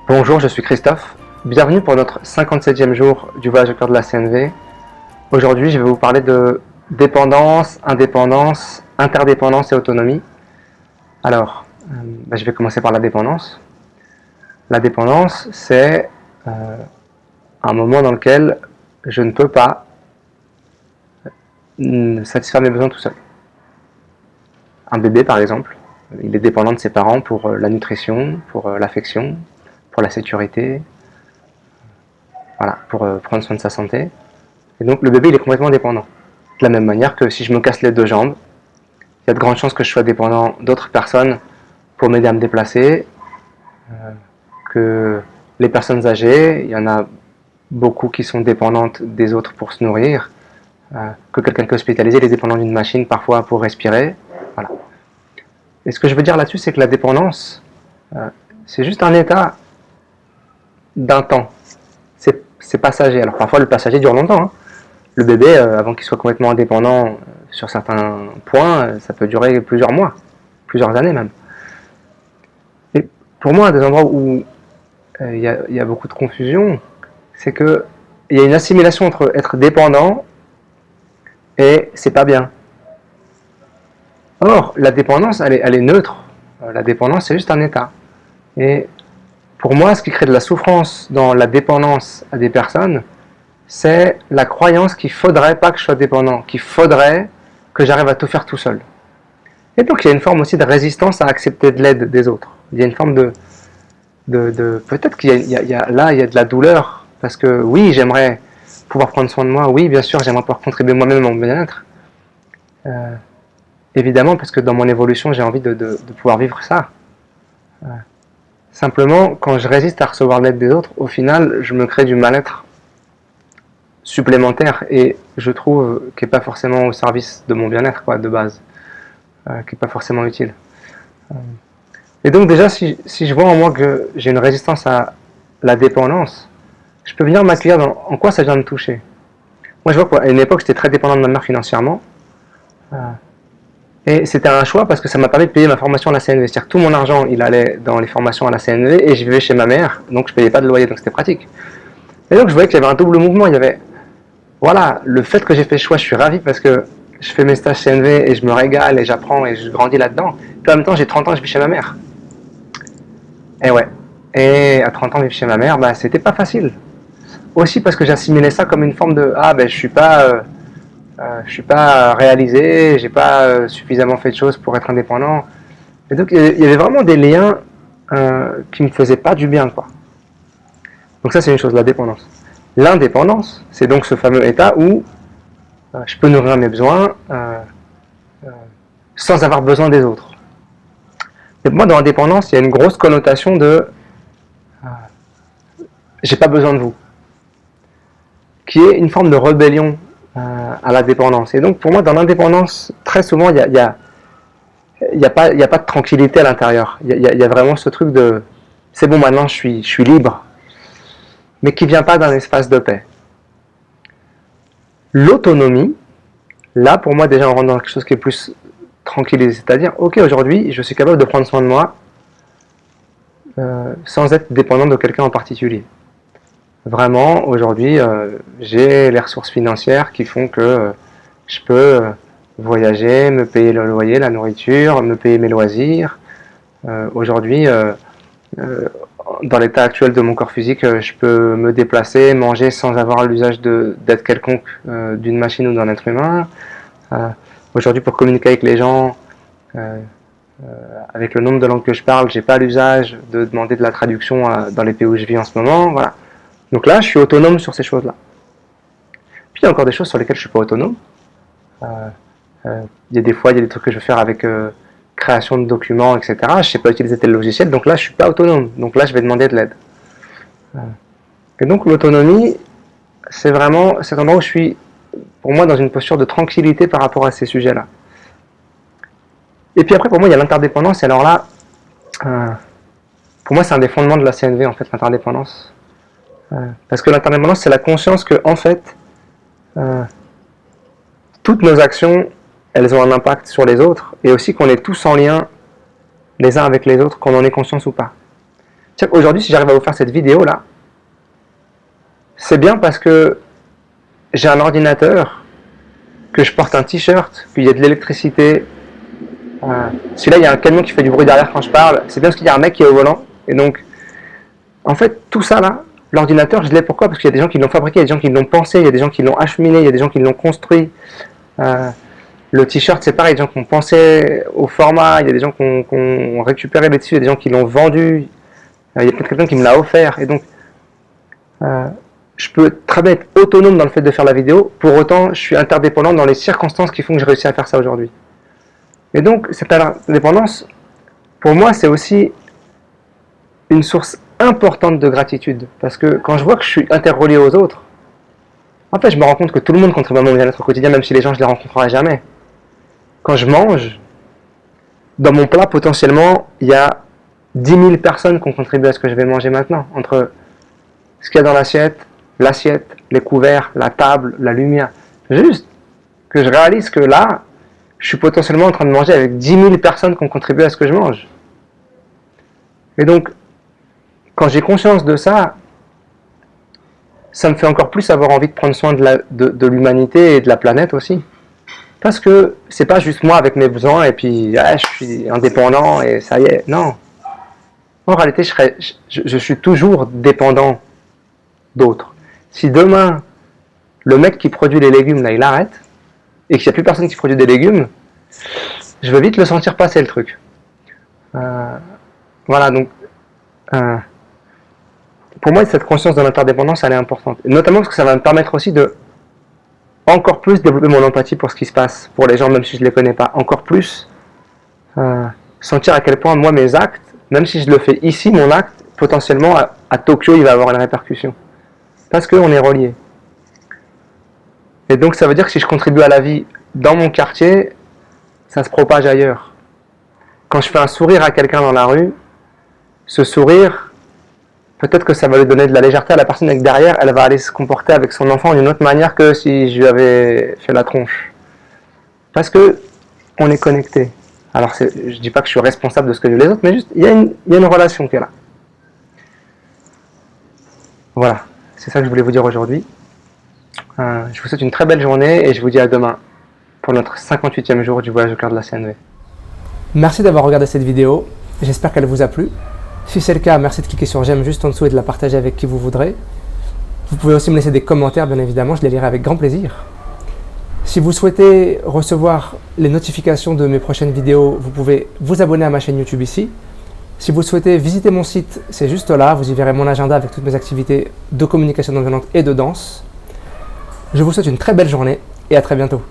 Bonjour, je suis Christophe. Bienvenue pour notre 57e jour du voyage au cœur de la CNV. Aujourd'hui, je vais vous parler de dépendance, indépendance, interdépendance et autonomie. Alors, je vais commencer par la dépendance. La dépendance, c'est un moment dans lequel je ne peux pas satisfaire mes besoins tout seul. Un bébé, par exemple, il est dépendant de ses parents pour la nutrition, pour l'affection, pour la sécurité, voilà, pour prendre soin de sa santé. Et donc le bébé, il est complètement dépendant. De la même manière que si je me casse les deux jambes, il y a de grandes chances que je sois dépendant d'autres personnes pour m'aider à me déplacer, que les personnes âgées, il y en a beaucoup qui sont dépendantes des autres pour se nourrir, que quelqu'un qui est hospitalisé, il est dépendant d'une machine parfois pour respirer. Voilà. Et ce que je veux dire là-dessus, c'est que la dépendance, c'est juste un état d'un temps. C'est passager. Alors parfois le passager dure longtemps. Hein. Le bébé, avant qu'il soit complètement indépendant sur certains points, ça peut durer plusieurs mois, plusieurs années même. Et pour moi, des endroits où il y a beaucoup de confusion, c'est qu'il y a une assimilation entre être dépendant et c'est pas bien. Or, la dépendance, elle est neutre. La dépendance, c'est juste un état. Et pour moi, ce qui crée de la souffrance dans la dépendance à des personnes, c'est la croyance qu'il ne faudrait pas que je sois dépendant, qu'il faudrait que j'arrive à tout faire tout seul. Et donc il y a une forme aussi de résistance à accepter de l'aide des autres. Il y a une forme de peut-être qu'il y a de la douleur, parce que oui, j'aimerais pouvoir prendre soin de moi, oui, bien sûr, j'aimerais pouvoir contribuer moi-même à mon bien-être. Évidemment, parce que dans mon évolution, j'ai envie de pouvoir vivre ça. Simplement, quand je résiste à recevoir l'aide des autres, au final, je me crée du mal-être supplémentaire et je trouve qu'il n'est pas forcément au service de mon bien-être, quoi, de base, qui n'est pas forcément utile. Et donc déjà, si je vois en moi que j'ai une résistance à la dépendance, je peux venir m'accueillir dans en quoi ça vient me toucher. Moi, je vois qu'à une époque, j'étais très dépendant de ma mère financièrement. Et c'était un choix parce que ça m'a permis de payer ma formation à la CNV. C'est-à-dire que tout mon argent, il allait dans les formations à la CNV et je vivais chez ma mère, donc je ne payais pas de loyer, donc c'était pratique. Et donc je voyais qu'il y avait un double mouvement. Il y avait, voilà, le fait que j'ai fait ce choix, je suis ravi parce que je fais mes stages CNV et je me régale et j'apprends et je grandis là-dedans. Puis en même temps, j'ai 30 ans et je vis chez ma mère. Et ouais. Et à 30 ans, vivre chez ma mère, c'était pas facile. Aussi parce que j'assimilais ça comme une forme de je suis pas réalisé, j'ai pas suffisamment fait de choses pour être indépendant. Et donc il y avait vraiment des liens qui me faisaient pas du bien, quoi. Donc ça c'est une chose, la dépendance. L'indépendance, c'est donc ce fameux état où je peux nourrir mes besoins sans avoir besoin des autres. Et pour moi, dans l'indépendance, il y a une grosse connotation de j'ai pas besoin de vous, qui est une forme de rébellion à la dépendance. Et donc pour moi, dans l'indépendance, très souvent, il y a pas de tranquillité à l'intérieur. Il y a vraiment ce truc de c'est bon, maintenant je suis libre, mais qui vient pas d'un espace de paix. L'autonomie, là pour moi déjà on rentre dans quelque chose qui est plus tranquillisé, c'est-à-dire ok, aujourd'hui je suis capable de prendre soin de moi sans être dépendant de quelqu'un en particulier. Vraiment, aujourd'hui, j'ai les ressources financières qui font que je peux voyager, me payer le loyer, la nourriture, me payer mes loisirs. Aujourd'hui, dans l'état actuel de mon corps physique, je peux me déplacer, manger sans avoir l'usage d'aide quelconque d'une machine ou d'un être humain. Aujourd'hui, pour communiquer avec les gens, avec le nombre de langues que je parle, j'ai pas l'usage de demander de la traduction dans les pays où je vis en ce moment. Voilà. Donc là, je suis autonome sur ces choses-là. Puis il y a encore des choses sur lesquelles je ne suis pas autonome. Il y a des fois, il y a des trucs que je veux faire avec création de documents, etc. Je ne sais pas utiliser tel logiciel, donc là, je ne suis pas autonome. Donc là, je vais demander de l'aide. Et donc l'autonomie, c'est vraiment cet endroit où je suis, pour moi, dans une posture de tranquillité par rapport à ces sujets-là. Et puis après, pour moi, il y a l'interdépendance. Et alors là, pour moi, c'est un des fondements de la CNV, en fait, l'interdépendance. Parce que l'interdépendance, c'est la conscience que, en fait, toutes nos actions, elles ont un impact sur les autres, et aussi qu'on est tous en lien les uns avec les autres, qu'on en ait conscience ou pas. Aujourd'hui, si j'arrive à vous faire cette vidéo là, c'est bien parce que j'ai un ordinateur, que je porte un t-shirt, qu'il y a de l'électricité. Si là il y a un camion qui fait du bruit derrière quand je parle, c'est bien parce qu'il y a un mec qui est au volant. Et donc, en fait, tout ça là, l'ordinateur, je l'ai pourquoi? Parce qu'il y a des gens qui l'ont fabriqué, il y a des gens qui l'ont pensé, il y a des gens qui l'ont acheminé, il y a des gens qui l'ont construit. Le t-shirt, c'est pareil, il y a des gens qui ont pensé au format, il y a des gens qui ont récupéré les tissus, il y a des gens qui l'ont vendu, il y a peut-être quelqu'un qui me l'a offert. Et donc, je peux très bien être autonome dans le fait de faire la vidéo, pour autant, je suis interdépendant dans les circonstances qui font que j'ai réussi à faire ça aujourd'hui. Et donc, cette indépendance, pour moi, c'est aussi une source importante de gratitude. Parce que quand je vois que je suis interrelié aux autres, en fait, je me rends compte que tout le monde contribue à mon bien-être au quotidien, même si les gens, je les rencontrerai jamais. Quand je mange, dans mon plat, potentiellement, il y a 10 000 personnes qui ont contribué à ce que je vais manger maintenant. Entre ce qu'il y a dans l'assiette, les couverts, la table, la lumière. Juste que je réalise que là, je suis potentiellement en train de manger avec 10 000 personnes qui ont contribué à ce que je mange. Et donc, quand j'ai conscience de ça, ça me fait encore plus avoir envie de prendre soin de l'humanité et de la planète aussi. Parce que c'est pas juste moi avec mes besoins et puis je suis indépendant et ça y est. Non. En réalité, je suis toujours dépendant d'autres. Si demain, le mec qui produit les légumes, là, il arrête, et qu'il n'y a plus personne qui produit des légumes, je vais vite le sentir passer le truc. Voilà, donc, pour moi, cette conscience de l'interdépendance, elle est importante. Et notamment parce que ça va me permettre aussi de encore plus développer mon empathie pour ce qui se passe, pour les gens, même si je ne les connais pas. Encore plus sentir à quel point, moi, mes actes, même si je le fais ici, mon acte, potentiellement, à Tokyo, il va avoir une répercussion. Parce qu'on est reliés. Et donc, ça veut dire que si je contribue à la vie dans mon quartier, ça se propage ailleurs. Quand je fais un sourire à quelqu'un dans la rue, ce sourire, peut-être que ça va lui donner de la légèreté à la personne, et que derrière, elle va aller se comporter avec son enfant d'une autre manière que si je lui avais fait la tronche. Parce que on est connectés. Alors, je ne dis pas que je suis responsable de ce que vivent les autres, mais juste, il y a une relation qui est là. Voilà, c'est ça que je voulais vous dire aujourd'hui. Je vous souhaite une très belle journée et je vous dis à demain pour notre 58e jour du voyage au cœur de la CNV. Merci d'avoir regardé cette vidéo, j'espère qu'elle vous a plu. Si c'est le cas, merci de cliquer sur j'aime juste en dessous et de la partager avec qui vous voudrez. Vous pouvez aussi me laisser des commentaires, bien évidemment, je les lirai avec grand plaisir. Si vous souhaitez recevoir les notifications de mes prochaines vidéos, vous pouvez vous abonner à ma chaîne YouTube ici. Si vous souhaitez visiter mon site, c'est juste là, vous y verrez mon agenda avec toutes mes activités de communication non violente et de danse. Je vous souhaite une très belle journée et à très bientôt.